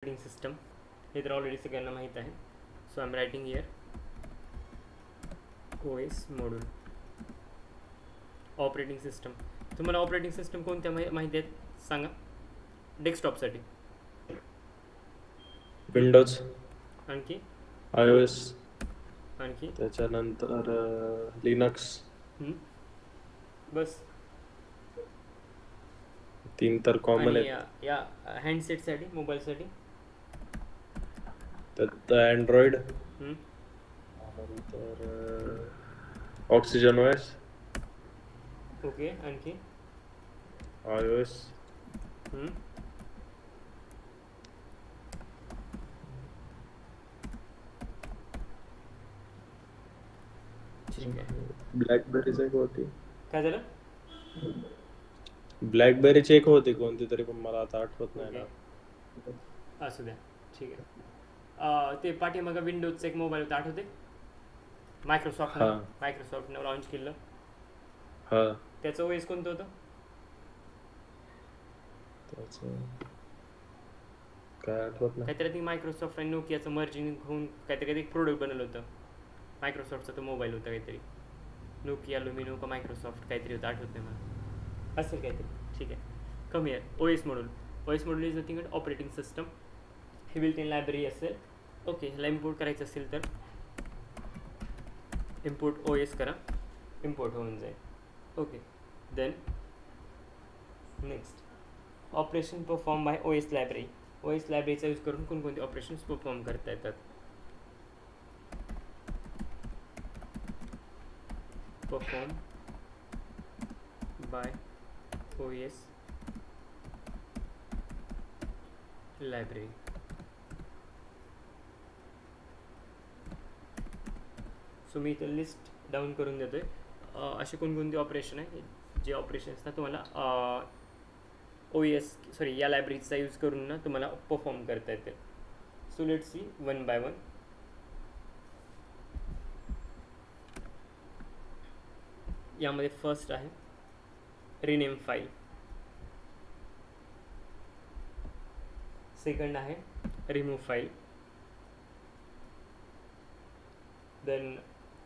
Operating system हे तर already सगळ्यांना माहीत आहे. So I am writing here OS module operating system. तुम्हाला ऑपरेटिंग सिस्टम कोणत्या माहिती आहेत सांगा. डेस्कटॉपसाठी विंडोज, आणखी iOS, आणखी त्याच्यानंतर लिनक्स. बस. तीन तर कॉमन आणि आहेत. या हँडसेटसाठी मोबाईलसाठी त्यात अँड्रॉइड, नंतर ऑक्सिजन OS, ओके. आणखी iOS, ठीक आहे. ब्लॅकबेरीच एक होती. काय झालं? ब्लॅकबेरीची एक होती कोणती तरी, पण मला आता आठवत नाही ना. असू द्या, ठीक आहे. ते पाठीमागं विंडोजचं एक मोबाईल होता, आठवते? मायक्रोसॉफ्टनं लॉन्च केलं. त्याचं OS कोणतं होतं? काय आठवत नाही. काहीतरी ती मायक्रोसॉफ्ट आणि नोकियाचं मर्जिंग होऊन काहीतरी एक प्रोडक्ट बनवलं होतं. मायक्रोसॉफ्टचा तो मोबाईल होता काहीतरी, नोकिया लुमिनो का मायक्रोसॉफ्ट काहीतरी होतं, आठवत नाही मला. असेल काहीतरी, ठीक आहे. कमी आहे. OS module is nothing but operating system. हे बिल्ट इन लायब्ररी असेल. ओके, ह्याला इम्पोर्ट करायचं असेल तर इम्पोर्ट OS करा, इम्पोर्ट होऊन जाईल. Okay. Then next, operation perform by OS library. OS लायब्ररीचा यूज करून कोणकोणते ऑपरेशन्स परफॉर्म करता येतात. Perform by OS library. So मी इथं लिस्ट डाऊन करून देतो आहे. असे कोणकोणते ऑपरेशन आहे जे ऑपरेशन्सना तुम्हाला या लायब्ररीचा यूज करून ना तुम्हाला परफॉर्म करता येते. So let see one by one. यामध्ये फर्स्ट आहे रिनेम फाईल. सेकंड आहे remove file. Then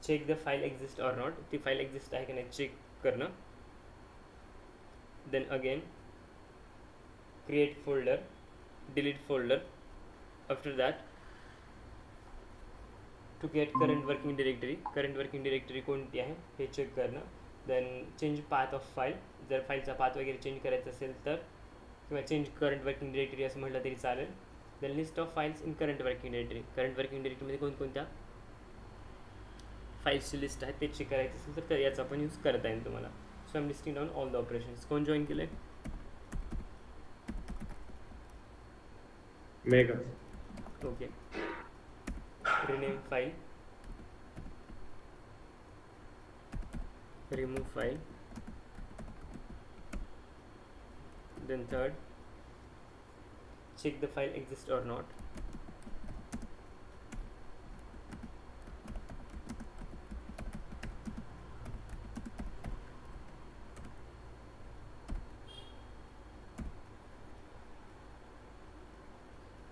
check the file exist or not. ती फाईल एक्झिस्ट आहे की नाही चेक करणं. Then again create folder, delete folder. After that to get current working directory कोणती आहे हे चेक करणं. Then change path of file. जर फाईलचा पाथ वगैरे चेंज करायचा असेल तर, किंवा चेंज करंट वर्किंग डिरेक्टरी असं म्हटलं तरी चालेल. Then list of files in current working डिरेक्टरीमध्ये कोणकोणत्या फाईल्सची लिस्ट आहे ते चेक करायचं असेल तर याचा पण यूज करता येईल तुम्हाला. So I M listing down all the operations. कोण जॉईन केलं आहे? Mega. Okay. Rename file, remove file. Then third, check the file exists or not.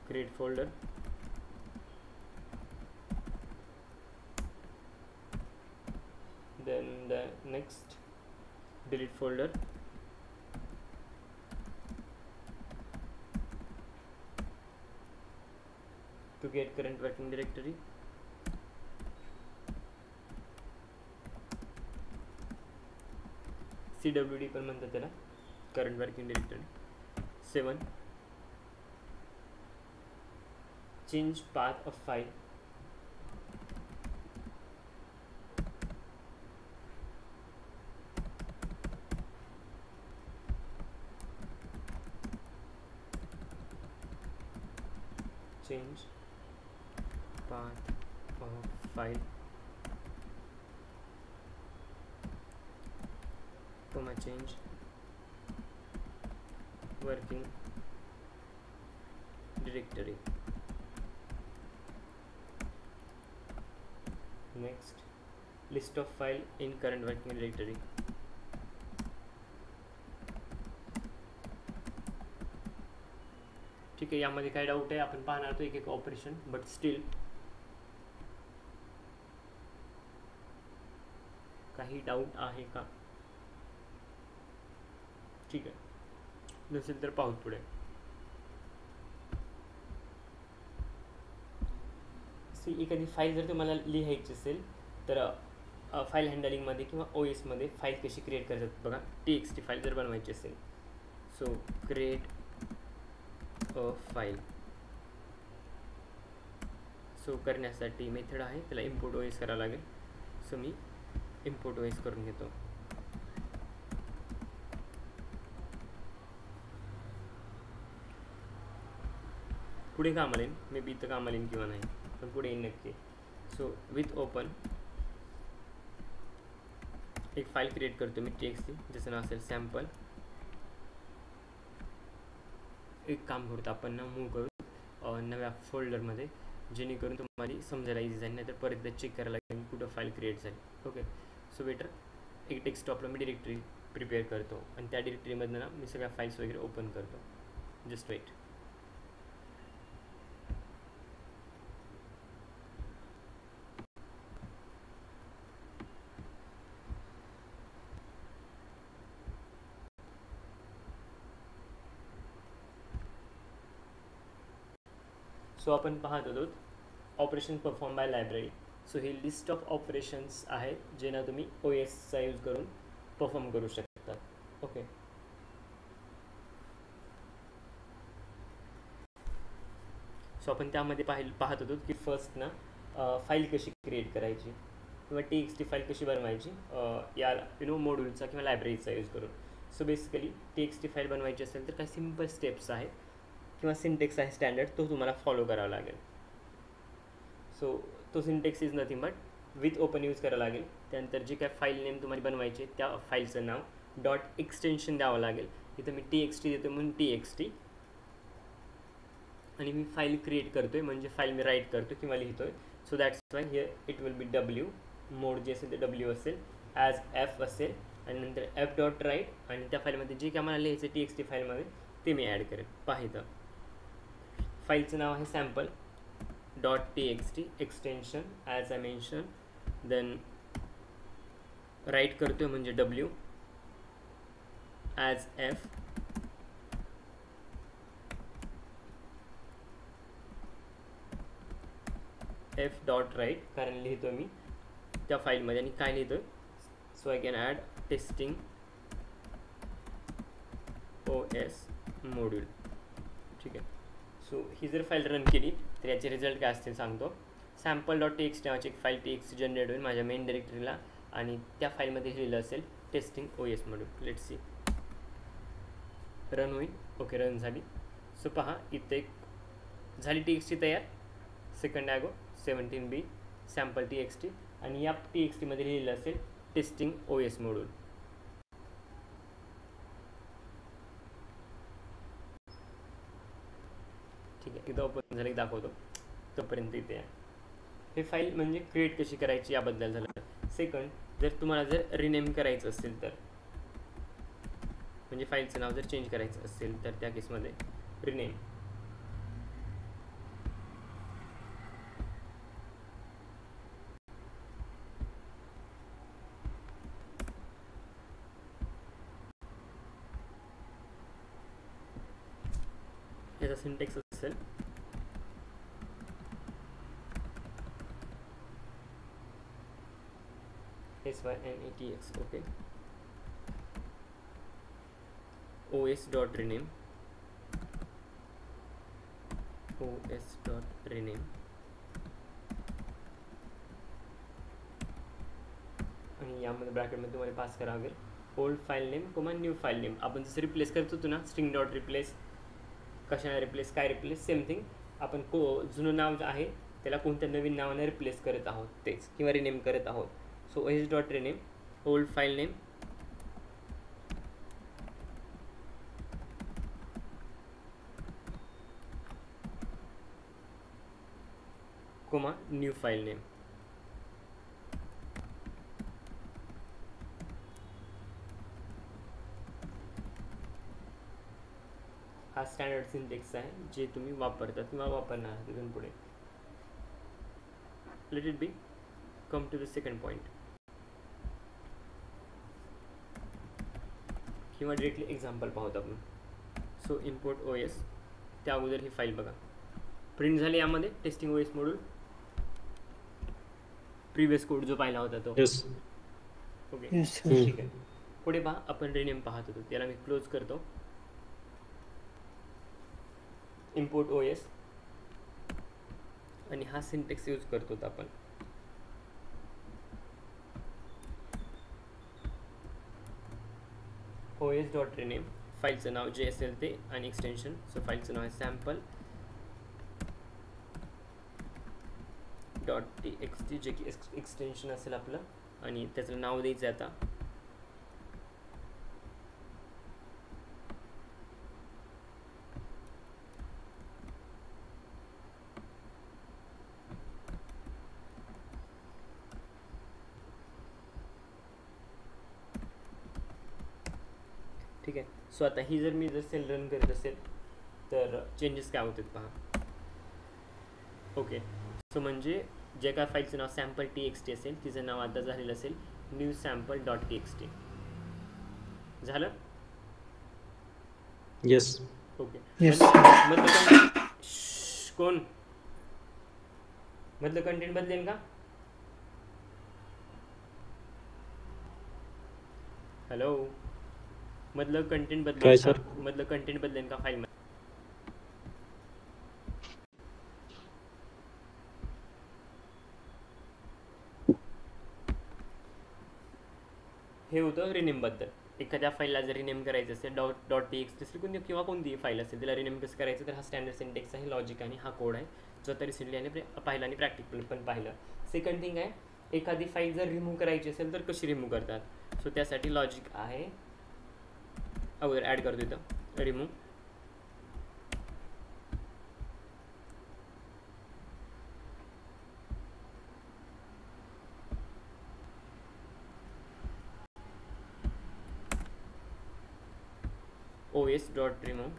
Create folder. Then the next, delete folder. To get current working directory. CWD पण म्हणतात त्याला, current working directory. 7, change path of file. Change path of file, comma change working directory. Next, list of file in current working directory. ठीक ठीक आहे, यामध्ये काय doubt आहे आपण पाहणार तो एक एक ऑपरेशन, बट स्टील काही डाऊट आहे का? ठीक आहे, नसेल तर पाहूत पुढे. एखादी फाईल जर तुम्हाला लिहायची असेल तर फाईल हँडलिंगमध्ये किंवा ओ एसमध्ये फाईल कशी क्रिएट करतात बघा. TXT फाईल जर बनवायची असेल, so create a file. So करण्यासाठी मेथड आहे, त्याला इम्पोर्ट OS करावं लागेल. सो मी इम्पोर्ट OS करून घेतो. पुढे कामाला येईन, मे बी इथं कामाला येईन किंवा नाही, पण पुढे येईन नक्की. सो विथ ओपन एक फाईल क्रिएट करतो मी TXT, ज्याचं नाव असेल सॅम्पल. एक काम करतो आपण ना, मूव्ह करू नव्या फोल्डरमध्ये, जेणेकरून तुम्हाला समजायला इझी जाईल, नाही तर परत एकदा चेक करायला लागेल कुठं फाईल क्रिएट झाली. ओके, सो बेटर एक डेस्कटॉपला मी डिरेक्टरी प्रिपेअर करतो आणि त्या डिरेक्टरीमधनं ना मी सगळ्या फाईल्स वगैरे ओपन करतो. Just weight. सो आपण पाहत होतो operation perform bye library. So he list of operations आहेत जे ना तुम्ही OSचा यूज करून परफॉर्म करू शकता. ओके, सो आपण त्यामध्ये पाहत होतो की फर्स्ट ना फाईल कशी क्रिएट करायची किंवा TXT फाईल कशी बनवायची या मॉड्यूलचा किंवा लायब्ररीचा यूज करून. सो बेसिकली TXT फाईल बनवायची असेल तर काही सिम्पल स्टेप्स आहेत किंवा सिंटेक्स आहे स्टँडर्ड, तो तुम्हाला फॉलो करावा लागेल. सो तो syntax is nothing but with open use करावं लागेल. त्यानंतर जे काय फाईल नेम तुम्हाला बनवायचे त्या फाईलचं नाव डॉट एक्सटेन्शन द्यावं लागेल. इथं मी TXT देतो म्हणून TXT, आणि मी फाईल क्रिएट करतो आहे म्हणजे फाईल मी राईट करतो किंवा लिहितो आहे. So that's Y here it will B W. मोड जे असेल ते W असेल, ॲज F असेल, आणि नंतर F डॉट राईट, आणि त्या फाईलमध्ये जे काय मला लिहायचं TXT फाईलमध्ये ते मी ॲड करेन. पाहिलं, फाईलचं नाव आहे sample dot TXT, extension as I mention, then write करतो म्हणजे W, as F, F dot write, कारण लिहितो मी त्या फाईलमध्ये आणि काय लिहितो. So I can add testing OS module. ठीक आहे, सो ही जर फाईल रन केली तर याचे रिझल्ट काय असतील सांगतो. सॅम्पल डॉट TXT नावाची एक फाईल TXT जनरेट होईल माझ्या मेन डिरेक्टरीला, आणि त्या फाईलमध्ये लिहिलं असेल testing OS module. Let's see, run होईल. ओके, रन झाली. सो पहा इथे एक झाली TXT तयार. Second ago 17B sample TXT, आणि या TXTमध्ये लिहिलं असेल टेस्टिंग OS मॉड्यूल. ठीक आहे, इथं ओपन झालं की दाखवतो, तोपर्यंत इथे आहे. हे फाईल म्हणजे क्रिएट कशी करायची याबद्दल झालं. सेकंड, जर तुम्हाला जर रिनेम करायचं असेल तर, म्हणजे फाईलचं नाव जर चेंज करायचं असेल तर त्या केसमध्ये रिनेम. याचा सिंटेक्स असेल SYNATX. Okay, OS dot rename, OS dot rename, आणि यामध्ये ब्रॅकेटमध्ये तुम्हाला पास करावं लागेल old file name comma new file name. आपण जसं रिप्लेस करत होतो ना, स्ट्रिंग डॉट रिप्लेस, कशाने रिप्लेस, काय रिप्लेस, सेम थिंग. आपण जुनं नाव जे आहे त्याला कोणत्या नवीन नावाने रिप्लेस करत आहोत तेच, किंवा रिनेम करत आहोत. So OS dot rename old file name, comma new file name. हा स्टँडर्ड सिंटेक्स आहे जे तुम्ही वापरतात किंवा वापरणार आहात तिथून पुढे. Let it be. Come to the second point किंवा डिरेक्टली एक्झाम्पल पाहूत आपण. So import O S. त्या अगोदर ही फाईल बघा प्रिंट झाली यामध्ये testing O S module. Previous code जो पाहिला होता तो. येस. Okay Yes, sir. ठीक आहे. पुढे पहा आपण रिनेम पाहत होतो त्याला मी क्लोज करतो. इम्पोर्ट ओ एस आणि हा सिंटेक्स यूज करतो आपण. O S dot rename. फाईलचं नाव जे असेल ते आणि एक्सटेन्शन. सो फाईलचं नाव आहे sample dot T X T, जे की एक्सटेन्शन असेल आपलं आणि त्याचं नाव द्यायचं आहे आता. ठीक आहे. सो आता ही जर मी सेल रन करत असेल तर चेंजेस काय होतात पहा. ओके. सो म्हणजे जे काय फाईलचं नाव सॅम्पल टी एक्स टी असेल तिचं नाव आता झालेलं असेल new sample dot T X T. झालं. येस. ओके. Yes. कोण मधलं कंटेंट बदलेन का. हॅलो. मधलं कंटेंट काय बदलेन सर? का. मधलं कंटेंट बदलेन का फाईल मध्ये. हे होतं रिनेमबद्दल. एखाद्या फाईलला जर रिनेम करायचं असेल डॉट टी एक्स टी असेल कोणती किंवा कोणतीही फाईल असेल त्याला रिनेम कसं करायचं तर हा स्टँडर्ड सिंटेक्स आहे, लॉजिक आणि हा कोड आहे जो आता रिसेंटली आणि पाहिला आणि प्रॅक्टिकल पण पाहिलं. सेकंड थिंग आहे एखादी फाईल जर रिमूव्ह करायची असेल तर कशी रिमूव्ह करतात. सो त्यासाठी लॉजिक आहे अगोदर ॲड करतो इथं रिमूव्ह. os डॉट रिमूव्ह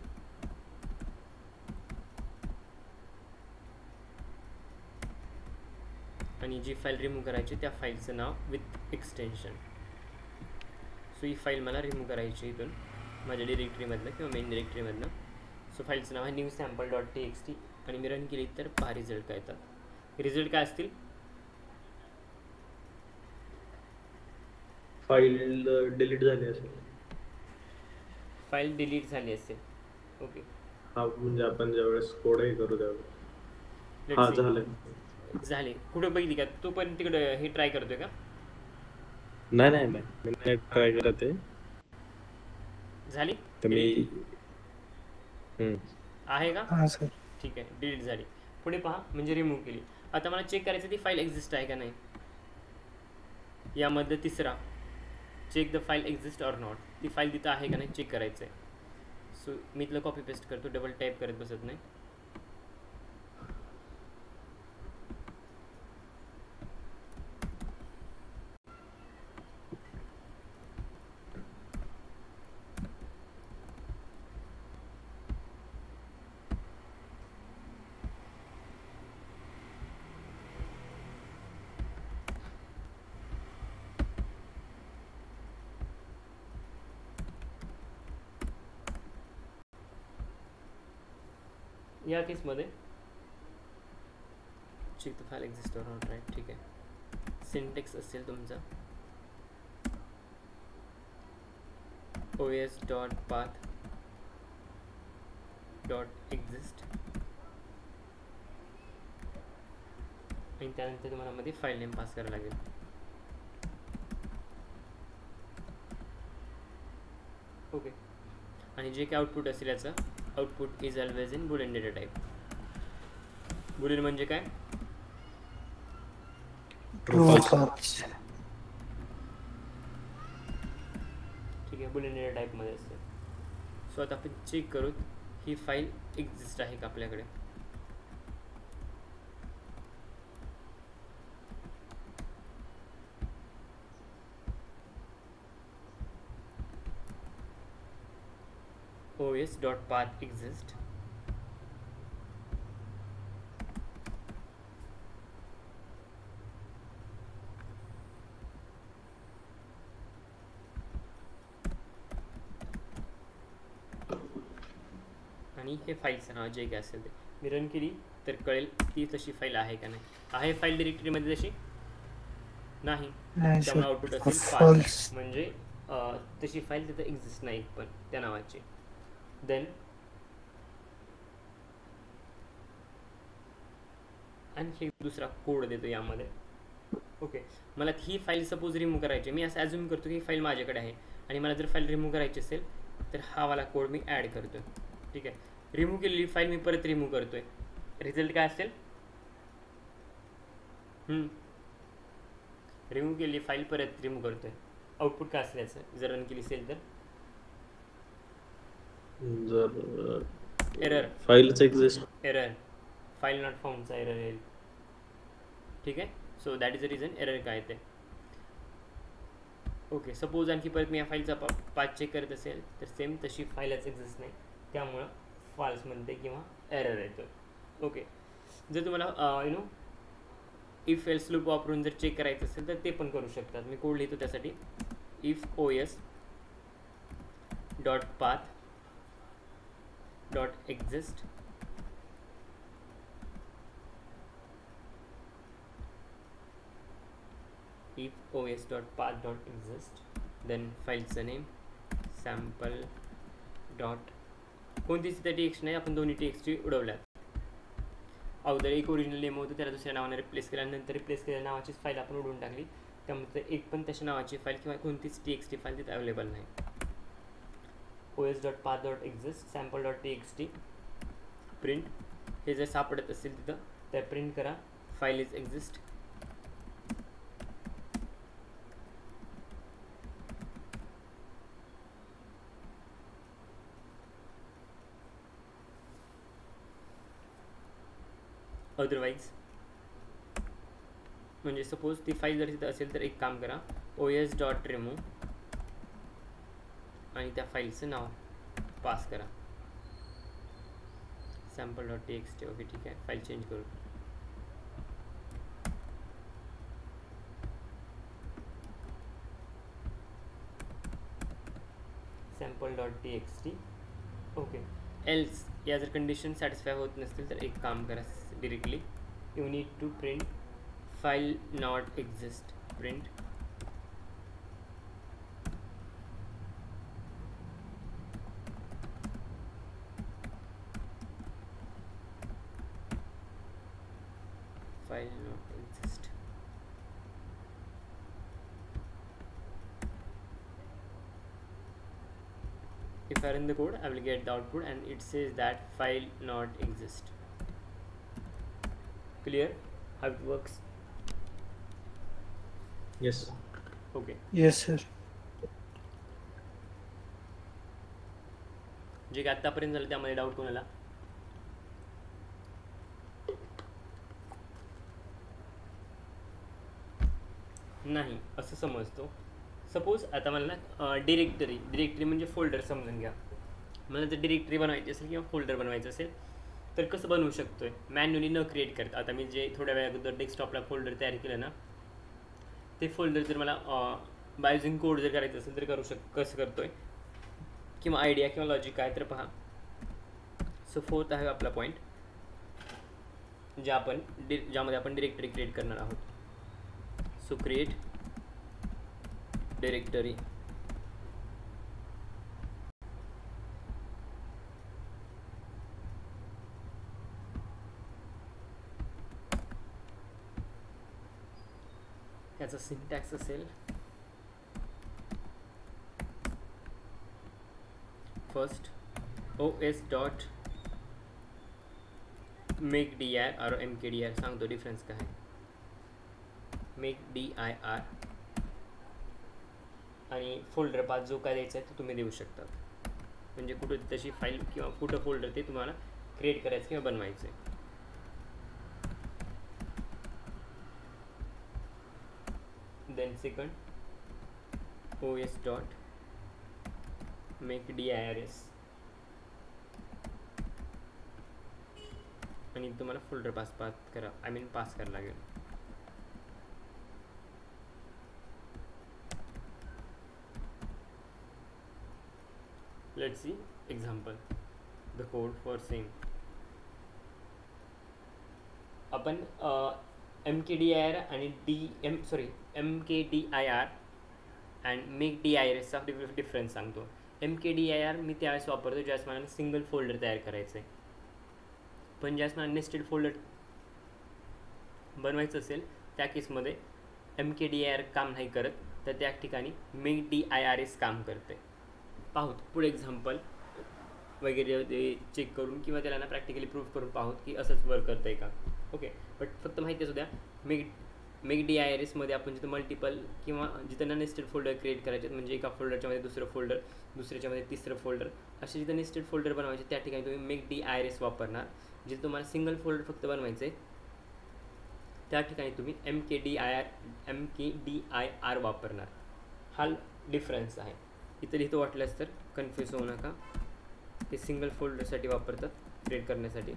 आणि जी फाईल रिमूव्ह करायची त्या फाईलचं नाव विथ एक्सटेन्शन. सो ही फाईल मला रिमूव्ह करायची इथून माझ्या डिरेक्टरीमधनं किंवा मेन डिरेक्टरीमधनं. सो फाईलचं नाव आहे new sample dot T X T आणि मी रन केली तर पहा रिझल्ट काय येतात. रिझल्ट काय असतील. फाईल डिलीट झाली असेल. फाईल डिलीट झाली असेल. ओके. हा म्हणजे आपण ज्यावेळेस कोड हे करू त्यावेळेस. हा झालंय. झाले. कुठे बघितली का तू पण तिकडे हे ट्राय करतोय का. नाही नाही नाही मी नाही ट्राय करत आहे. झाली तर मी आहे का. हाँ सर. ठीक आहे. डिलीट झाली. पुढे पहा म्हणजे रिमूव्ह केली. आता मला चेक करायचं ती फाईल एक्झिस्ट आहे का नाही. यामधलं तिसरा check the file exist or not. ती फाईल तिथं आहे का नाही चेक करायचं आहे. सो मी इथलं कॉपी पेस्ट करतो डबल टाईप करत बसत नाही. या केसमध्ये check the file exist or not right. ठीक आहे. सिंटेक्स असेल तुमचा O S dot path dot exist आणि त्यानंतर तुम्हाला मध्ये फाईल नेम पास करायला लागेल. ओके. आणि जे काय आउटपुट असेल याचं output is always in Boolean data type. Boolean म्हणजे काय. ट्रू और फॉल्स. ठीक आहे. बुलियन डेटा टाईपमध्ये असते. सो आता आपण चेक करू ही फाईल एक्झिस्ट आहे का आपल्याकडे. ओ os डॉट पाथ एक्झिस्ट आणि हे फाईलचं नाव जे काय असेल ते मी रन केली तर कळेल ती तशी फाईल आहे का नाही. आहे फाईल डिरेक्टरीमध्ये तशी नाही, त्यामुळे आउटपुट असेल फॉल्स. म्हणजे तशी फाईल तिथं एक्झिस्ट नाही पण त्या नावाची. देन आणखी दुसरा कोड देतो यामध्ये. ओके, मला ही फाईल सपोज रिमूव्ह करायची, मी असं ॲज्युम करतो की ही फाईल माझ्याकडे आहे आणि मला जर फाईल रिमूव्ह करायची असेल तर हा वाला कोड मी ॲड करतो. ठीक आहे, रिमूव्ह केलेली फाईल मी परत रिमूव्ह करतोय. रिझल्ट काय असेल? रिमूव्ह केलेली फाईल परत रिमूव्ह करतोय. आउटपुट काय असेल याचं जर रन केली असेल तर? जर एरर, फाईलच एक्झिस्ट, एरर, फाईल नॉट फाउंडचा एरर येईल. ठीक आहे, so that is the reason error काय ते. ओके, सपोज आणखी परत मी या फाईलचा पाथ चेक करत असेल तर सेम तशी फाईलच एक्झिस्ट नाही, त्यामुळं फॉल्स म्हणते किंवा एरर येतो. ओके, जर तुम्हाला इफ एल्स लूप वापरून जर चेक करायचं असेल तर ते पण करू शकतात. मी कोड लिहितो त्यासाठी. If OS dot path dot exist if os.path.exist then फाईलचं नेम सॅम्पल डॉट कोणतीच त्या टेक्स्ट नाही, आपण दोन्ही टेक्स्टची उडवल्यात. अगोदर एक ओरिजिनल नेम होतं त्याला दुसऱ्या नावाने रिप्लेस केल्यानंतर रिप्लेस केलेल्या नावाचीच फाईल आपण उडवून टाकली, त्यामुळे एक पण त्याच्या नावाची फाईल किंवा कोणतीच TXT फाईल तिथे अवेलेबल नाही. os.path.exist sample.txt प्रिंट, हे जर सापडत असेल तिथं तर प्रिंट करा फाईल इज एक्झिस्ट. अदरवाईज म्हणजे सपोज ती फाईल जर तिथं असेल तर एक काम करा, os डॉट रिमूव्ह आणि त्या फाईलचं नाव पास करा सॅम्पल डॉट TXT. ओके, ठीक आहे, फाईल चेंज करू. Sample dot TXT. Okay, else या जर कंडिशन सॅटिस्फाय होत नसतील तर एक काम करा, directly you need to print file not exist. Print file not exist. If I run the code, I will get the output and it says that file not exist. Clear how it works? Yes. Okay, yes sir. जे काय आतापर्यंत झालं त्यामध्ये doubt कोणाला? नाही असं समजतो. Suppose आता मला ना डिरेक्टरी म्हणजे फोल्डर समजून घ्या. मला जर डिरेक्टरी बनवायची असेल किंवा फोल्डर बनवायचं असेल तर कसं बनवू शकतोय मॅन्युअली न क्रिएट करता. आता मी जे थोड्या वेळा अगोदर डेस्कटॉपला फोल्डर तयार केलं ना, ते फोल्डर जर मला बाय युजिंग कोड जर करायचं असेल तर कसं करतोय किंवा आयडिया किंवा लॉजिक काय तर पहा. सो फोर्थ आहे आपला पॉईंट ज्यामध्ये आपण डिरेक्टरी क्रिएट करणार आहोत. So create directory. याचा सिंटॅक्स असेल first os dot make dir और mkdir. सांगतो डिफरन्स काय आहे. मेक dir आणि फोल्डर पाथ जो काय द्यायचा आहे तो तुम्ही देऊ शकता. म्हणजे कुठं तशी फाईल किंवा कुठं फोल्डर ते तुम्हाला क्रिएट करायचं किंवा बनवायचं आहे. Then second os dot make dirs आणि तुम्हाला फोल्डर पास करावं लागेल. Let's see example. The code for same. आपण mkdir आणि mkdir अँड makedirs चा डिफरन्स सांगतो. mkdir मी त्यावेळेस वापरतो ज्यावेळेस मला सिंगल फोल्डर तयार करायचं आहे, पण ज्यावेळेस मला नेस्टेड फोल्डर बनवायचं असेल त्या केसमध्ये mkdir काम नाही करत, तर त्या ठिकाणी makedirs काम करते. पाहूत पुढे एक्झाम्पल वगैरे ते चेक करून किंवा त्याला ना प्रॅक्टिकली प्रूव्ह करून पाहूत की असंच वर्क करतं आहे का. ओके, बट फक्त माहिती असू द्या makedirs आपण जिथं मल्टिपल किंवा जिथं ना नेस्टेड फोल्डर क्रिएट करायचे, म्हणजे एका फोल्डरच्या मध्ये दुसरं फोल्डर, दुसऱ्याच्यामध्ये तिसरं फोल्डर, असे जिथं नेस्टेड फोल्डर बनवायचे त्या ठिकाणी तुम्ही makedirs वापरणार. जिथं तुम्हाला सिंगल फोल्डर फक्त बनवायचं आहे त्या ठिकाणी तुम्ही mkdir वापरणार. हा डिफरन्स आहे. इथं लिहितो वाटल्यास तर कन्फ्यूज होऊ नका. ते सिंगल फोल्डरसाठी वापरतात क्रिएट करण्यासाठी,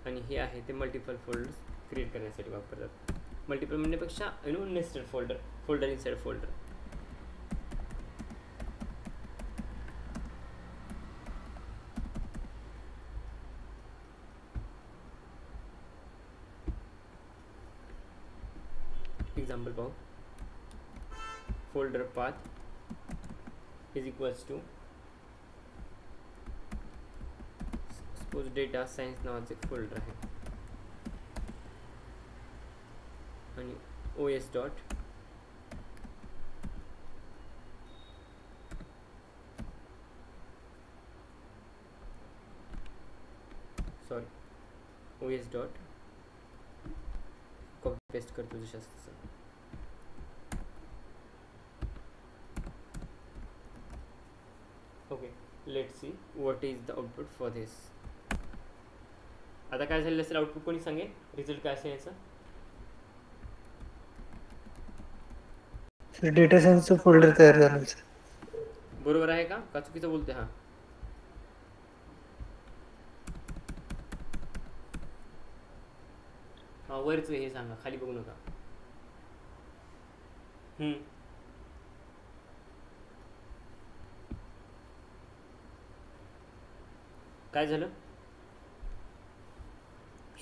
आणि हे आहे ते मल्टिपल फोल्डर्स क्रिएट करण्यासाठी वापरतात. मल्टिपल म्हणण्यापेक्षा nested folder inside folder. Example पाहू. Folder path is equals to suppose data science नावाचं एक फोल्डर आहे आणि os डॉट कॉपी पेस्ट करतो जशास तसं. Okay, let's see what is the output for this. आता काय झालेलं असेल आउटपुट कोणी सांगेल, रिझल्ट काय असेल याचा. डेटा सायन्सचं फोल्डर तयार झालं. बरोबर आहे का चुकीचं बोलते. हा वरचं हे सांगा, खाली बघू नका. काय झालं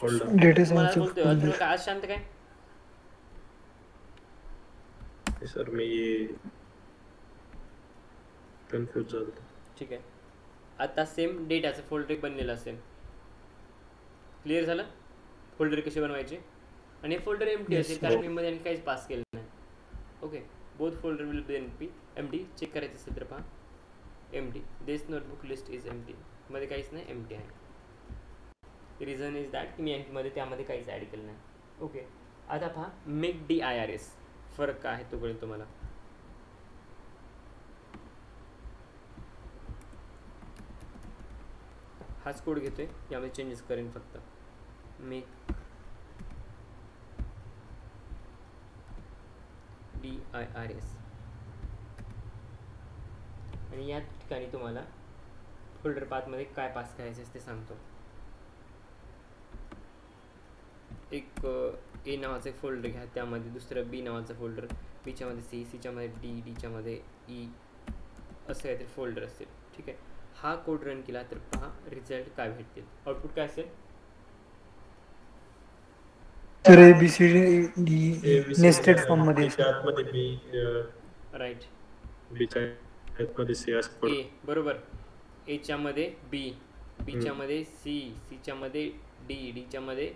डेटा मला सायन्सचं बोलतोय फोल्डर. काय आज शांत काय. सर मी कन्फ्यूज झालो. ठीक आहे, आता सेम डेटाचं फोल्डर बनलेलं असेल. क्लिअर झालं फोल्डर कसे बनवायचे. आणि हे फोल्डर एम्प्टी असेल कारण मी मध्ये आणि काहीच पास केलं नाही. Okay, both folder will be empty. Check करायचं असेल तर पहा empty. This notebook list is empty. मध्ये काहीच नाही, एम्प्टी आहे. रिझन इज दॅट की मी एम्प्टीमध्ये त्यामध्ये काहीच ॲड केलं नाही. ओके, आता पहा makedirs फरक काय आहे तो कळेल तुम्हाला. हाच कोड घेतोय, यामध्ये चेंजेस करेन फक्त. makedirs आणि या ठिकाणी तुम्हाला फोल्डर पाथमध्ये काय पास करायचं ते सांगतो. एक ए नावाचं एक फोल्डर घ्या, त्यामध्ये दुसरं बी नावाचं फोल्डर, बीच्या मध्ये सी, सीच्या मध्ये डी, डीच्या मध्ये ई, असं काहीतरी फोल्डर असेल. ठीक आहे, हा कोड रन केला तर पहा रिझल्ट काय भेटतील. आउटपुट काय असेल. तर ABCD नेस्टेड फॉर्म मध्ये आतमध्ये बी, राईट, बीच्या आतमध्ये सी असं. ए बरोबर, एच्या मध्ये बी, बीच्या मध्ये सी, सीच्या मध्ये डी, डीच्या मध्ये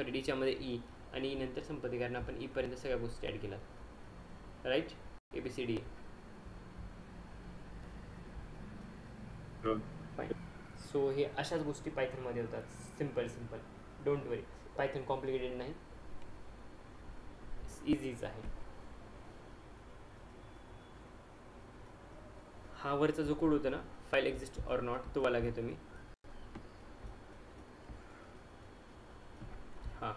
डीच्या मध्ये ई, आणि नंतर संपत्ती कारण आपण ई पर्यंत सगळ्या गोष्टी ॲड केल्या. Right, ABCD. फाईन. सो हे अशाच गोष्टी पायथनमध्ये होतात. Simple don't worry. Python complicated नाही, इझीच आहे. हा वरचा जो कोड होता ना, फाईल एक्झिस्ट ऑर नॉट, तो वाला घेतो मी. हा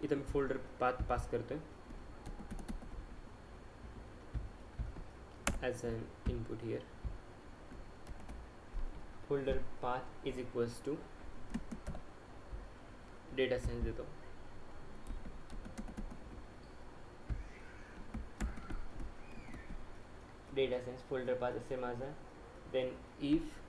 इथं मी फोल्डर पाथ पास करतोय as an input here. Folder path is equals to data science देतो. डेटा सायन्स फोल्डर पाथ असेल माझा. Then if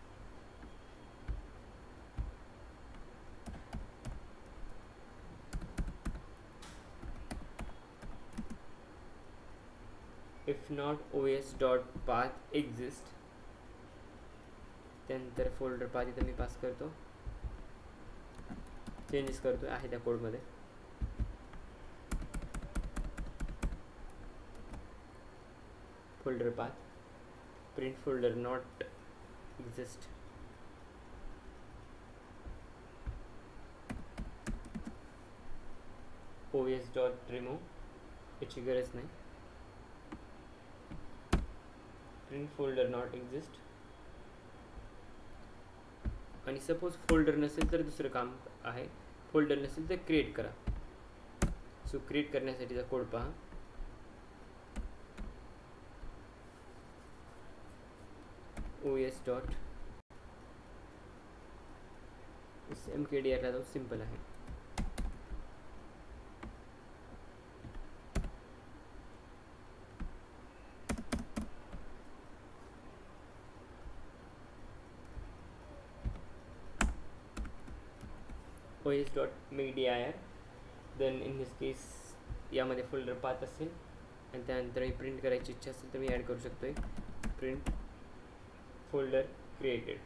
if not os.path exist, त्यानंतर फोल्डर पाथ इथं मी पास करतो, चेंजेस करतो आहे त्या कोडमध्ये. Folder path print folder not exist. os.remove याची गरज नाही. Print folder not exist. आणि सपोज फोल्डर नसेल तर दुसरं काम आहे. फोल्डर नसेल तर क्रिएट करा. सो क्रिएट करण्यासाठीचा कोड पहा. os.mkdir ला तो सिंपल आहे. os.mkdir. देन इन दिस केस यामध्ये फोल्डर पाथ असेल आणि त्यानंतर मी प्रिंट करायची इच्छा असेल तर मी ॲड करू शकतोय प्रिंट फोल्डर क्रिएटेड.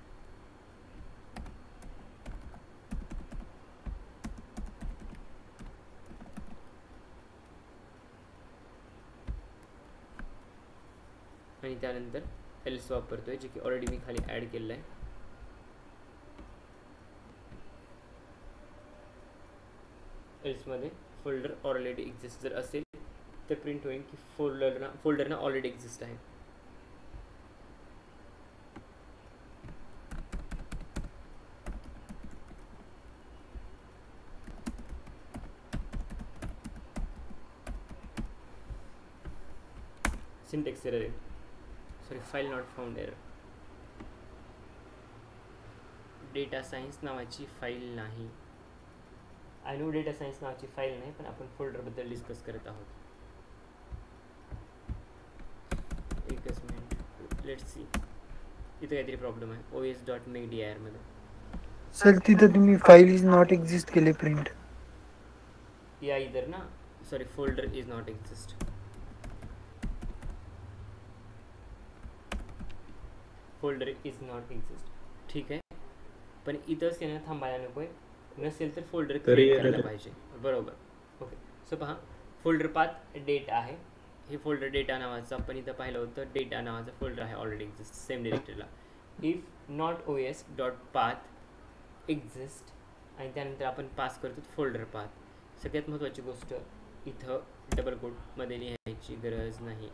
आणि त्यानंतर एल्स वापरतोय जे की ऑलरेडी मी खाली ॲड केलेलं आहे. एल्समध्ये फोल्डर ऑलरेडी एक्झिस्ट जर असेल तर प्रिंट होईल की फोल्डरना ऑलरेडी एक्झिस्ट आहे. सिंटॅक्स एरर आहे, sorry file not found error. Data science नावाची फाईल नाही. आय नो डेटा सायन्स नावाची फाईल नाही, पण आपण फोल्डरबद्दल डिस्कस करत आहोत. एकच मिनिट, लेट्स सी. इथं काहीतरी प्रॉब्लेम आहे os.mkdir मध्ये. सर तिथं तुम्ही फाईल इज नॉट एक्झिस्ट केले प्रिंट. या इधर ना, sorry folder is not exist. Folder is not exist ठीक आहे, पण इथंच येणं थांबायला नको आहे. नसेल तर फोल्डर क्रिएट करायला पाहिजे. बरोबर. ओके. सो पहा फोल्डर पाथ डेटा आहे. हे फोल्डर डेटा नावाचं आपण इथं पाहिलं होतं. डेटा नावाचा फोल्डर आहे ऑलरेडी एक्झिस्ट सेम डिरेक्टरीला. इफ नॉट os.path एक्झिस्ट आणि त्यानंतर आपण पास करतो फोल्डर पाथ. सगळ्यात महत्त्वाची गोष्ट इथं डबल कोटमध्ये लिहायची गरज नाही.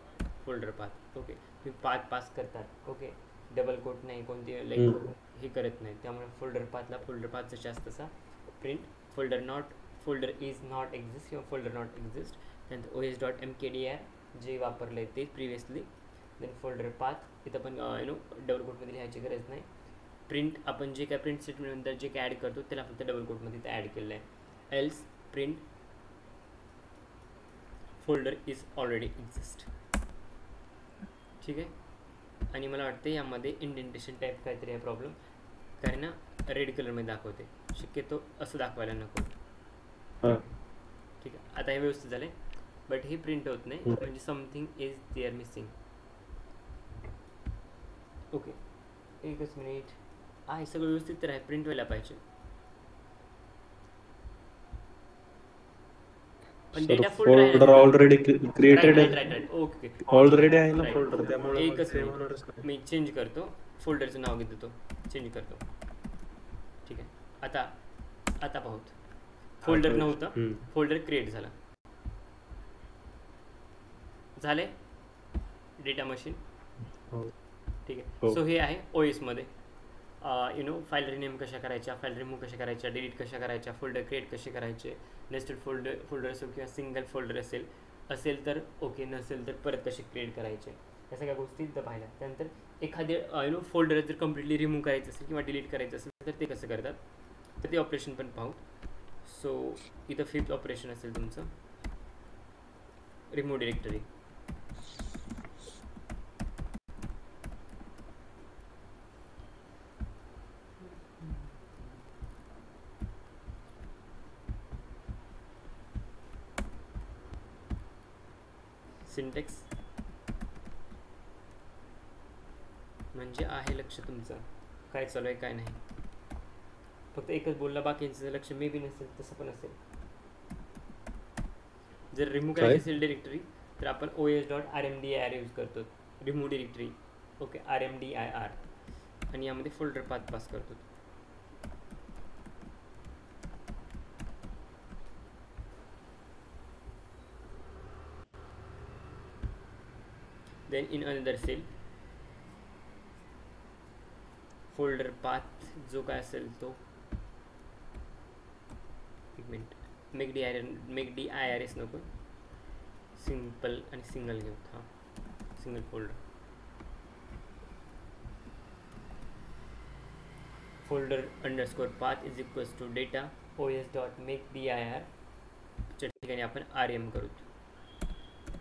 Folder path okay. तुम्ही पाथ पास करतात ओके, डबल कोट नाही, कोणती लाईक हे करत नाही. त्यामुळे फोल्डर पाथला फोल्डर पाथ जसा असतं print folder is not exist किंवा फोल्डर नॉट एक्झिस्ट. त्यानंतर os.mkdir जे वापरलं आहे ते प्रिव्हियसली. देन फोल्डर पाथ इथं पण डबल कोटमध्ये लिहायची गरज नाही. प्रिंट आपण जे काय प्रिंट स्टेटमेंटनंतर जे काय ॲड करतो त्याला फक्त डबल कोटमध्ये इथं ॲड केलेलं आहे. Else print folder is already exist ठीक आहे. आणि मला वाटतं यामध्ये इंडेंटेशन टाईप काहीतरी आहे प्रॉब्लेम, कारण ना रेड कलरमध्ये दाखवते. शक्यतो असं दाखवायला नको. ठीक आहे, आता हे व्यवस्थित झालं आहे. बट हे प्रिंट होत नाही म्हणजे something is there missing. Okay एकच मिनिट. हे सगळं व्यवस्थित तर आहे, प्रिंट व्हायला पाहिजे. पण डेटा फोल्डर ऑलरेडी क्रिएटेड आहे. राईट ओके ऑलरेडी आहे ना फोल्डर, त्यामुळे एकच मिनिट मी चेंज करतो. फोल्डरचं नाव घेतो, चेंज करतो. ठीक आहे. आता पाहूत. फोल्डर नव्हतं, फोल्डर क्रिएट झाले डेटा मशीन. ठीक आहे. सो हे आहे OS मध्ये. फाईल रिनेम कशा करायच्या, फाईल रिमूव्ह कशा करायच्या, डिलीट कशा करायच्या, फोल्डर क्रिएट कसे करायचे, नेस्टेड फोल्डर असो किंवा सिंगल फोल्डर असेल तर ओके, नसेल तर परत कसे क्रिएट करायचे, या सगळ्या गोष्टी इथं पाहिल्या. त्यानंतर एखादे फोल्डर जर कम्प्लिटली रिमूव्ह करायचं असेल किंवा डिलीट करायचं असेल तर ते कसं करतात, तर ते ऑपरेशन पण पाहू. सो इथं 5th ऑपरेशन असेल तुमचं रिमूव्ह डिरेक्टरी. सिंटेक्स म्हणजे आहे लक्ष तुमचं काय चालू आहे काय नाही, फक्त एकच बोलला बाकींचं लक्ष मे बी नसेल, तसं पण असेल. जर रिमूव्ह करायची असेल डिरेक्टरी तर आपण os.rmdir यूज करतो, रिमूव्ह डिरेक्टरी. ओके, rmdir, आणि यामध्ये फोल्डर पाथ पास करतो. Then in another cell folder path जो काय असेल तो, एक minute, make D I R S नको, सिंपल आणि सिंगल घेऊ. हां, single folder. Folder underscore path is equals to data os.makedir च्या ठिकाणी आपण rm करू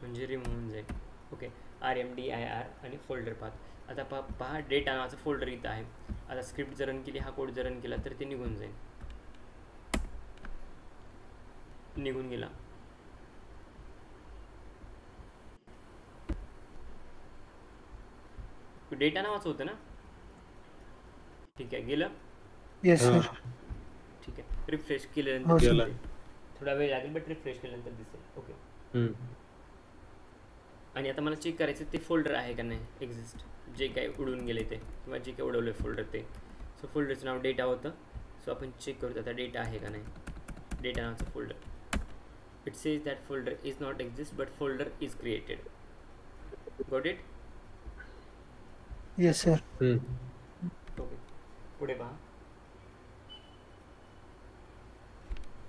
म्हणजे रिमूव्ह होऊन जाईल. ओके, rmdir आणि फोल्डर पाथ. आता पहा डेटा नावाचं फोल्डर इथं आहे. आता स्क्रिप्ट जर रन केली, हा कोड जर रन केला तर ते निघून जाईल, निघून गेला. डेटा नावाचं होतं ना, ठीक आहे, गेलं. Yes sir. ठीक आहे, रिफ्रेश केल्यानंतर थोडा वेळ लागेल बट रिफ्रेश केल्यानंतर दिसेल. ओके, आणि आता मला चेक करायचं ते फोल्डर आहे का नाही एक्झिस्ट, जे काय उडून गेले ते किंवा जे काय उडवलं फोल्डर ते. सो फोल्डरचं नाव डेटा होतं. सो आपण चेक करूत आता डेटा आहे का नाही. डेटा नावाचं folder, it says that folder is not exist but folder is created. Got it? Yes sir. Okay, पुढे पहा.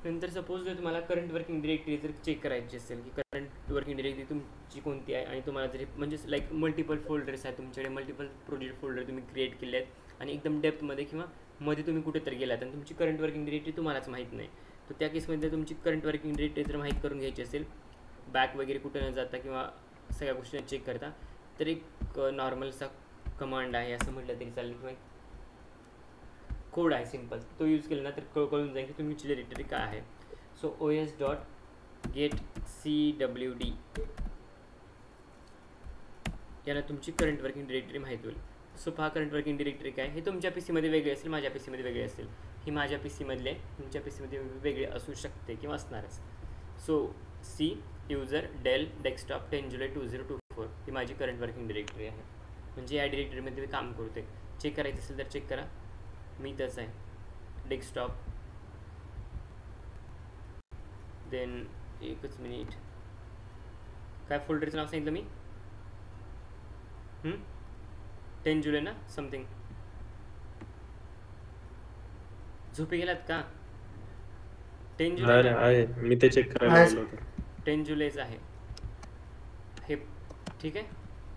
नंतर सपोज जर तुम्हाला करंट वर्किंग डिरेक्टरी जर चेक करायची असेल की करंट वर्किंग डिरेक्टरी तुमची कोणती आहे, आणि तुम्हाला जरी म्हणजे लाईक मल्टिपल फोल्डर्स आहेत तुमच्याकडे, मल्टिपल प्रोजेक्ट फोल्डर तुम्ही क्रिएट केले आहेत आणि एकदम डेप्थमध्ये किंवा मध्ये तुम्ही कुठेतरी गेलात आणि तुमची करंट वर्किंग डिरेक्टरी तुम्हालाच माहीत नाही, तर त्या केसमध्ये तुमची करंट वर्किंग डिरेक्टरी जर माहीत करून घ्यायची असेल, बॅक वगैरे कुठं न जाता किंवा सगळ्या गोष्टी चेक करता, तर एक नॉर्मलचा कमांड आहे असं म्हटलं तरी चालेल किंवा कोड आहे सिम्पल, तो यूज केला ना तर कळून जाईल की तुमची डिरेक्टरी काय आहे. सो os.getcwd याला तुमची करंट वर्किंग डिरेक्टरी माहीत होईल. सो पहा करंट वर्किंग डिरेक्टरी काय, हे तुमच्या पी सीमध्ये वेगळे असेल, माझ्या पी सीमध्ये वेगळे असेल. ही माझ्या पी सीमधले तुमच्या पी सीमध्ये वेगळे असू शकते किंवा असणारच. So C user Dell desktop 10 जुलै 2024 ही माझी करंट वर्किंग डिरेक्टरी आहे. म्हणजे या डिरेक्टरीमध्ये मी काम करते. चेक करायचं असेल तर चेक करा, मी तसं आहे डेस्कटॉप. देन एकच मिनिट, काय फोल्डरचं नाव सांगितलं मी? 10 जुलै ना समथिंग. झोपे गेलात का? 10 जुलै आहे, मी ते चेक करायला गेलो होतो. 10 जुलैच आहे हे, ठीक आहे.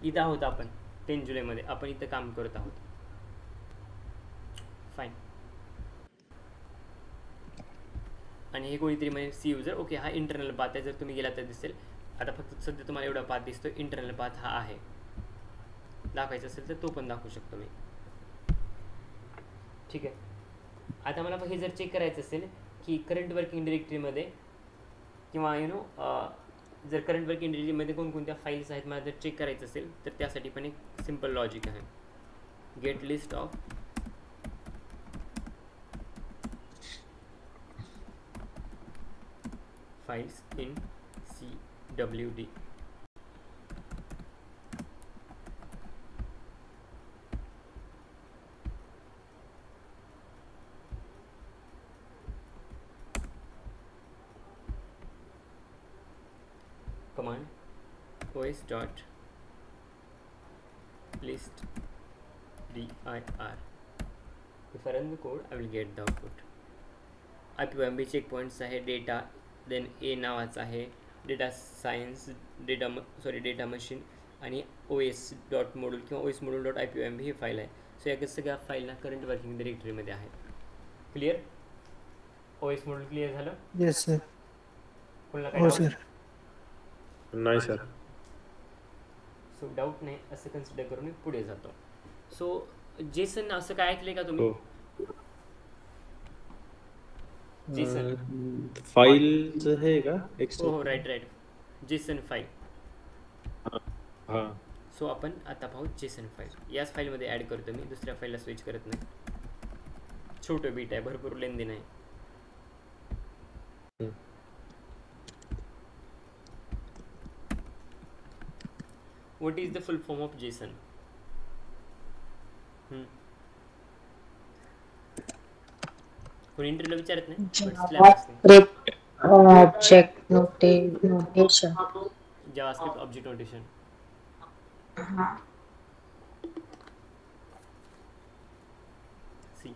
इथं आहोत आपण 10 जुलैमध्ये, आपण इथं काम करत आहोत. फाईन. आणि हे कोणीतरी म्हणजे सी युजर. ओके, हा इंटरनल पाथ आहे, जर तुम्ही गेला तर दिसेल. आता फक्त सध्या तुम्हाला एवढा पाथ दिसतो, इंटरनल पाथ हा आहे. दाखवायचा असेल तर तो पण दाखवू शकतो मी, ठीक आहे. आता मला हे जर चेक करायचं असेल की करंट वर्किंग डिरेक्टरीमध्ये किंवा जर करंट वर्किंग डिरेक्टरीमध्ये कोणकोणत्या फाईल्स आहेत मला जर चेक करायचं असेल तर त्यासाठी पण एक सिम्पल लॉजिक आहे. Get list of files in CWD. Command os dot list dir if I run the code I will get the output. IPMB check points आहे, डेटा, देन ए नावाचा आहे, डेटा सायन्स, डेटा मशीन आणि OS dot module किंवा OS module dot IPMB ही file आहे. सो या सगळ्या फाईलला करंट वर्किंग डिरेक्टरीमध्ये आहे. क्लिअर? OS मॉड्यूल क्लिअर झालं? Yes sir. कोणाला हो काय सर. नाही सर. सो डाऊट नाही असं कन्सिडर करून मी पुढे जातो. सो जेसन असं काय ऐकलंय का तुम्ही? जेसन फाईलचं हे का? हो राईट जेसन फाईल. हा. सो आपण आता पाहू जेसन फाईल. याच फाईलमध्ये ॲड करतो मी, दुसऱ्या फाईलला स्विच करत नाही. छोटं बीट आहे, भरपूर लेंदी नाही. What is the full form of JSON? कोणी इंटरव्ह्यूला विचारत नाही, JavaScript object notation. JavaScript object notation. See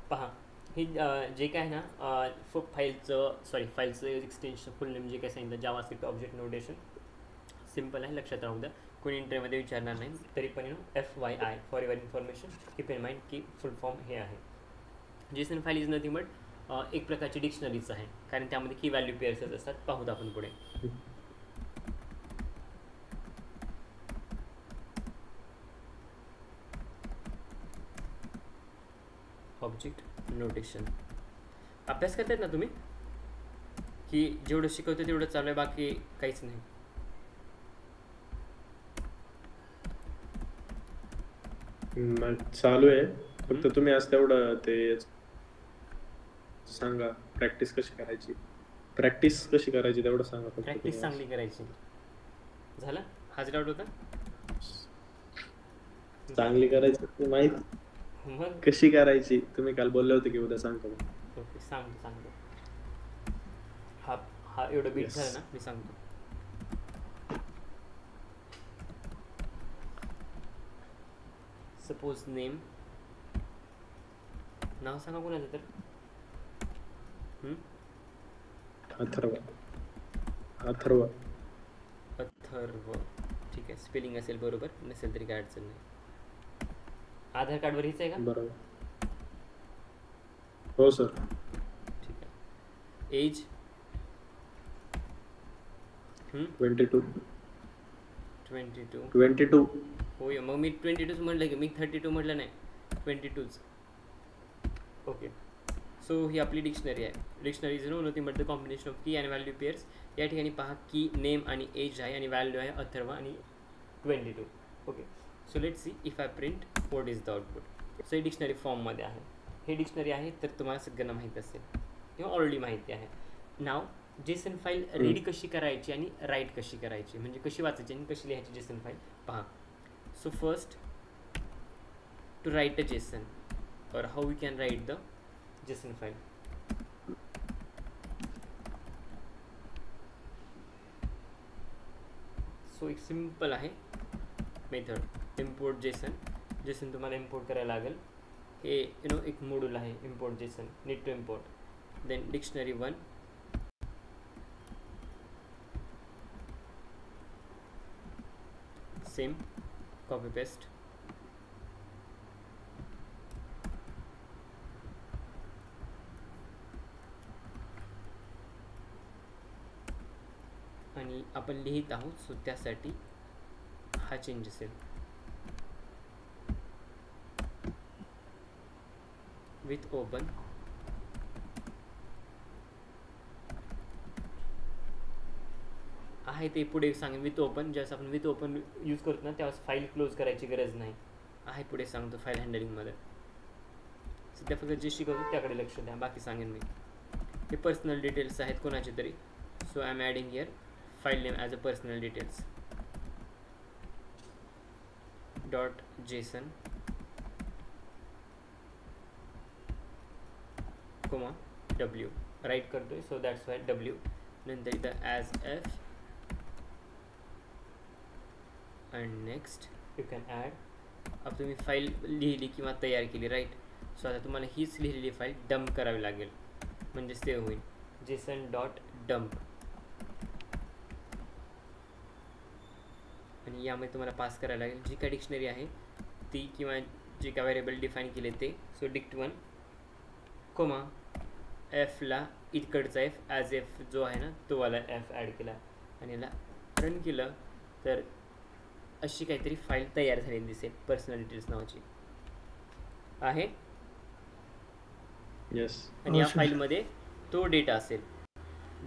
पहा, हे जे काय ना फाईलचं एक्सटेन्शन फुल नेम जे काय सांगितलं, जावास्क्रिप्ट ऑब्जेक्ट नोटेशन. सिम्पल आहे, लक्षात राहू द्या. कोणी इंटरव्ह्यूमध्ये विचारणार नाही तरी पण FYI for your information keep in mind की फुल फॉर्म हे आहे. Jason file is nothing but एक प्रकारची डिक्शनरीच आहे, कारण त्यामध्ये की व्हॅल्यू पेअर्सच असतात. पाहूत आपण पुढे. ऑब्जेक्ट नोटेशन अभ्यास करतायत ना तुम्ही, की जेवढं शिकवतो तेवढं चालू आहे, बाकी काहीच नाही? चालू आहे, फक्त तुम्ही आज तेवढं ते सांगा प्रॅक्टिस कशी करायची तेवढं सांगा. प्रॅक्टिस चांगली करायची. झालं? हाच डाऊट होता? चांगली करायची माहिती मग कशी करायची तुम्ही काल बोलले होते की उद्या सांगतो. ओके सांगतो. हा एवढं बीट झालं ना, मी सांगतो. सपोज नेम, नाव सांगा कोणाचं तर. अथर्व. ठीक आहे, स्पेलिंग असेल बरोबर, नसेल तरी काय अडचण नाही. आधार कार्डवर हीच आहे का? बरोबर. हो सर. ठीक आहे. एज 22. होय, मग मी 22 म्हटलं की, मी 32 म्हटलं नाही, 22च. ओके. सो ही आपली डिक्शनरी आहे. Dictionary is nothing but the combination of की अँड व्हॅल्यू पेअर्स. या ठिकाणी पहा, की नेम आणि एज आहे आणि व्हॅल्यू आहे अथर्व आणि 22. Okay. So let see if I print what is the output. So हे डिक्शनरी फॉर्ममध्ये आहे. हे डिक्शनरी आहे तर तुम्हाला सगळ्यांना माहीत असेल किंवा ऑलरेडी माहिती आहे. नाव जेसन फाईल रीड कशी करायची आणि राईट कशी करायची, म्हणजे कशी वाचायची आणि कशी लिहायची जेसन फाईल पहा. So first to write a JSON or how we can write the JSON file. So एक सिंपल आहे मेथड, इम्पोर्ट जेसन तुम्हाला इम्पोर्ट करायला लागेल. हे एक मॉड्यूल आहे import JSON, need to import. Then dictionary 1, same copy paste. आणि आपण लिहित आहोत, सो त्यासाठी हा चेंज असेल. विथ ओपन आहे ते पुढे सांगेन. विथ ओपन ज्यावेळेस आपण विथ ओपन यूज करतो ना, त्यावेळेस फाईल क्लोज करायची गरज नाही आहे, पुढे सांगतो फाईल हँडलिंगमध्ये. सध्या फक्त जे शिकवतो त्याकडे लक्ष द्या, बाकी सांगेन मी. हे पर्सनल डिटेल्स आहेत कोणाचे तरी. So I am adding here file name as a personal details .json comma w write करतोय, सो दॅट्स वाय w. नंतर इथं as f and next you can add. अब तुम्ही फाईल लिहिली किंवा तयार केली राईट, सो आता तुम्हाला हीच लिहिलेली फाईल डंप करावी लागेल, म्हणजे सेव्ह होईल. JSON.dump आणि यामध्ये तुम्हाला पास करायला लागेल जी काय डिक्शनरी आहे ती किंवा जे काय व्हेरिएबल डिफाईन केले ते. सो dict1 कोमा एफला इकडचा एफ ॲज एफ जो आहे ना तो वाला एफ ॲड केला आणि याला रन केलं तर अशी काहीतरी फाईल तयार झालेली दिसेल पर्सनल डिटेल्स नावाची आहे. येस. आणि या फाईलमध्ये तो डेटा असेल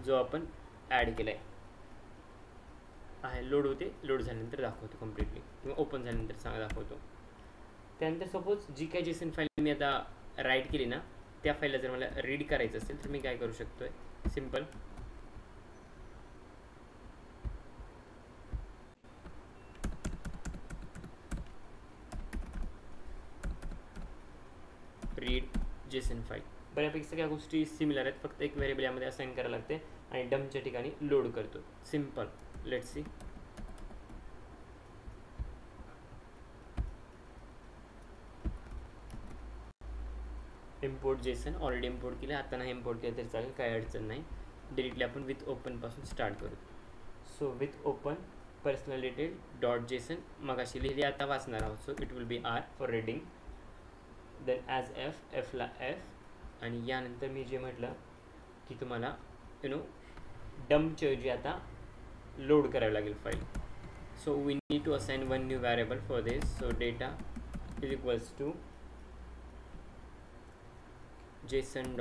जो आपण ॲड केला आहे. लोड होते, लोड झाल्यानंतर दाखवतो कम्प्लिटली किंवा ओपन झाल्यानंतर दाखवतो. त्यानंतर सपोज जी काय जेसन फाईल मी आता राईट केली ना त्या फाईलला जर मला रीड करायचं असेल तर मी काय करू शकतोय, सिम्पल रीड जेसन फाईल. बऱ्यापैकी सगळ्या गोष्टी सिमिलर आहेत, फक्त एक व्हेरिएबल यामध्ये असाइन करायला लागते आणि डंपच्या ठिकाणी लोड करतो. Simple. Let's see. Import Jason already import केलं, आता नाही इम्पोर्ट केलं तरी चालेल, काही अडचण नाही. डिरेक्टली आपण विथ ओपनपासून स्टार्ट करू. So with open personal detail dot json मगाशी लिहिली, आता वाचणार आहोत. So it will be r for reading, then as f, एफला एफ आणि यानंतर मी जे म्हटलं की तुम्हाला डंपच्या ऐवजी आता लोड करावी लागेल file. So we need to assign one new variable for this. So data is equals to JSON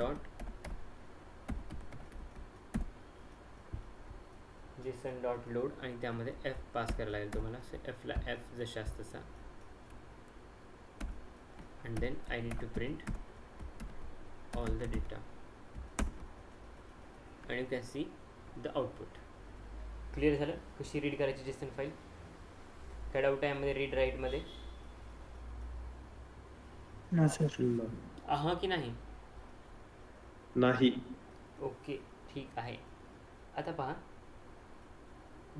dot load आणि त्यामध्ये एफ पास करायला लागेल तुम्हाला. सो एफला एफ जशास तसा and then I need to print all the data and you can see the output. Clear झालं कशी read करायची Jason file? काय डाऊट आहे यामध्ये रीड राईट मध्ये? हा की नाही? नाही. ओके ठीक आहे. आता पहा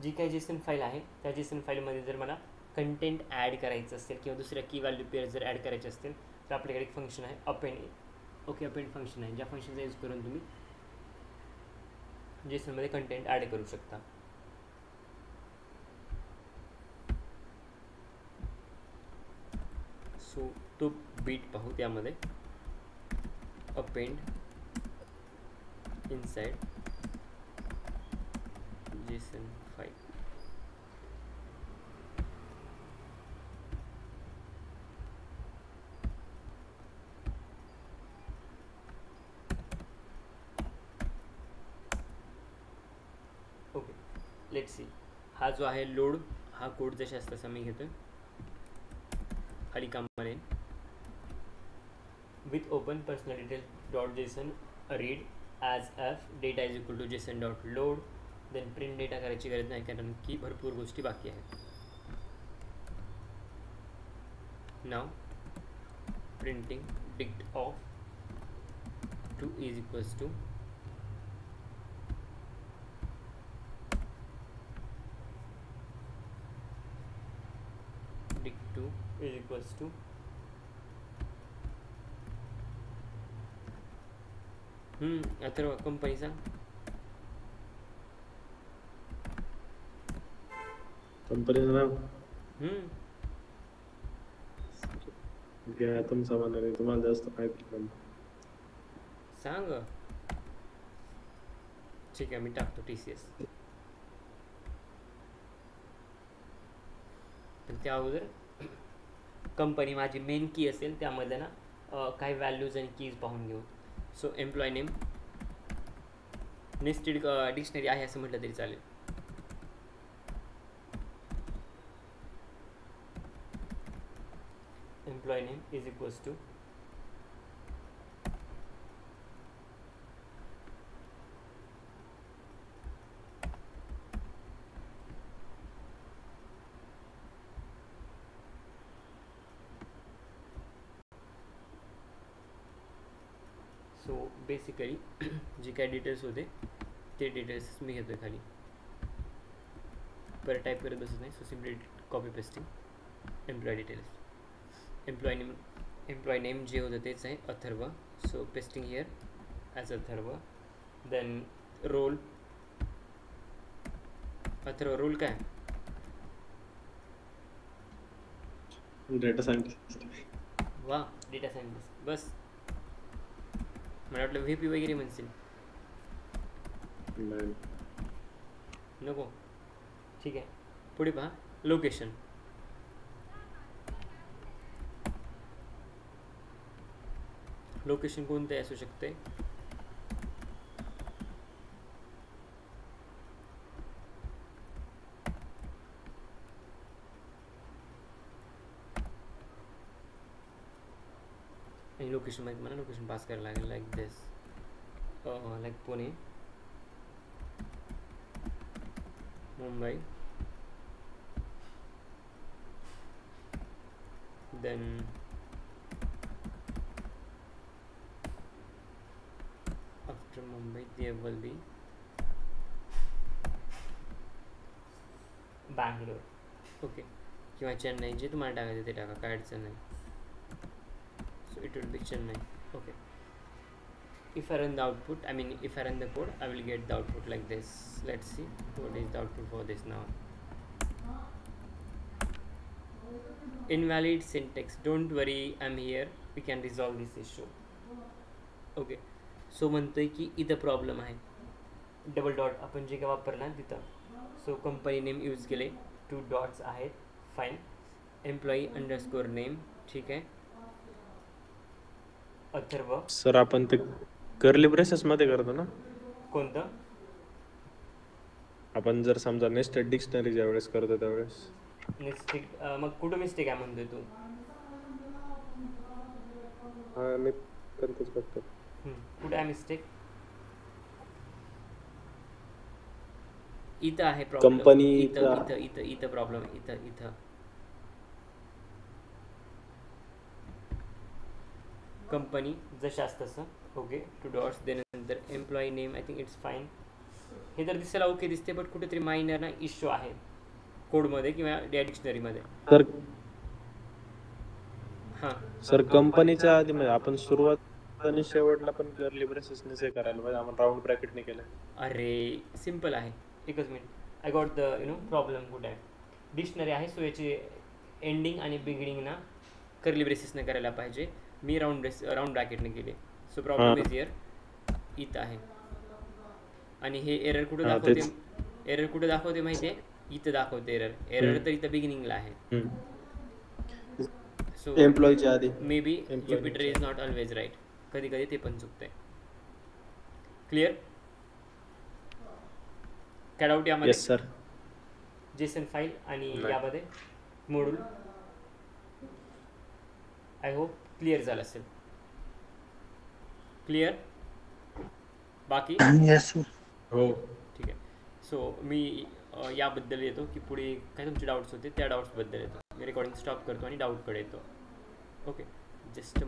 जी काही जेसन फाईल आहे त्या जेसन फाईलमध्ये जर मला कंटेंट ॲड करायचं असेल किंवा दुसऱ्या की व्हॅल्यू पेअर जर ॲड करायचे असतील तर आपल्याकडे एक फंक्शन आहे अपेंड. ओके, अपेंड फंक्शन आहे ज्या फंक्शनचा यूज करून तुम्ही जेसनमध्ये कंटेंट ॲड करू शकता. सो तो बीट पाहू. त्यामध्ये append inside Jason file. Okay, let's C. हा जो आहे लोड, हा कोड जशास तसा मी घेतोय. खाली काम मारेन with open personal detail dot json read as f data is equal to json dot load. Then print data करायची गरज नाही कारण की भरपूर गोष्टी बाकी आहेत. नाव printing dict of 2 is equals to dict2 is equals to Atharva company सांग. कंपनीचं नाव घ्या तुमचा म्हणाले, तुम्हाला जास्त माहिती नाही. सांग. ठीक आहे मी टाकतो TCS. पण त्या अगोदर कंपनी माझी मेन की असेल त्यामध्ये ना काही व्हॅल्यूज आणि कीज पाहून घेऊ. So employee name nested dictionary आहे असं म्हटलं तरी चालेल. Employee name is equals to so basically जे काही डिटेल्स होते ते डिटेल्स मी घेतो आहे खाली. परत टाईप करत बसत नाही. So simply copy pasting employee details. Employee name employee name जे होतं तेच आहे Atharva, so pasting here as Atharva. Then role, Atharva role काय? Data scientist. वा, डेटा सायंटिस्ट. बस, मला वाटलं व्ही वगैरे म्हणशील. नाही. नको, ठीक आहे. पुढे पहा, लोकेशन. लोकेशन कोणते असू शकते? आणि लोकेशन माहिती मला लोकेशन पास करायला लागेल like this, like Pune, Mumbai, then after Mumbai there will be Bangalore. Okay, किंवा चेन्नई, जे तुम्हाला टाकायचं ते टाका, काय अडचण नाही. So it will be Chennai. Okay, if I run the output, I mean if I run the code, I will get the output like this. Let's see what is the output for this now. Invalid syntax, don't worry, I'm here, we can resolve this issue. Okay, so म्हणतोय की इथं problem आहे, double dot आपण जे काय वापरला तिथं. So company name use केले, 2 डॉट्स आहेत, फाईन. एम्प्लॉई अंडरस्कोर नेम, ठीक आहे. अथर्व, सर आपण ते कर्ली ब्रेसेस मध्ये करतो ना, कोणतं? आपण जर समजा नेस्टेड डिक्शनरी ज्या वेळेस करतो त्यावेळेस. मिस्टेक, मग कुठं मिस्टेक आहे म्हणतोय तू? हा मी करतोच फक्त. कुठं आहे मिस्टेक? इथं आहे प्रॉब्लेम. कंपनी इथं इथं इथं इथं प्रॉब्लेम, इथं इथं कंपनी जशास तसं. ओके, 2 डॉट्स, त्यानंतर employee name, I think it's fine. हे तर दिसायला ओके दिसते, बट कुठेतरी मायनर ना इश्यू आहे कोडमध्ये किंवा डिक्शनरीमध्ये. तर हां सर कंपनीच्या आधी म्हणजे आपण सुरुवात आणि शेवटला पण कर्ली ब्रेसेसनेच हे करायला पाहिजे, आपण राऊंड ब्रॅकेटने केलं. अरे सिम्पल आहे, एकच minute. I got the problem कुठे आहे. डिक्शनरी आहे, सो याची एंडिंग आणि बिगिनिंग ना कर्ली ब्रेसेसने करायला पाहिजे. मी राऊंड ब्रॅकेटने केले, सो प्रॉब्लेम इज हिअर, इथं आहे. आणि हे एरर कुठं दाखवते? एरर कुठं दाखवते माहिती आहे? इथं दाखवते एरर तर इथं बिगिनिंगला आहे. सो एम्प्लॉईच्या आधी maybe Jupyter is not always right, कधी कधी ते पण चुकतंय. क्लिअर? कॅडआउट यामध्ये सर जेसन फाईल आणि यामध्ये मॉड्यूल. आय होप क्लिअर झालं असेल. क्लिअर? बाकी येस हो ठीक आहे. सो मी याबद्दल येतो की पुढे काय तुमचे डाऊट्स होते त्या डाऊट्सबद्दल येतो. मी रेकॉर्डिंग स्टॉप करतो आणि डाऊटकडे येतो. Okay, just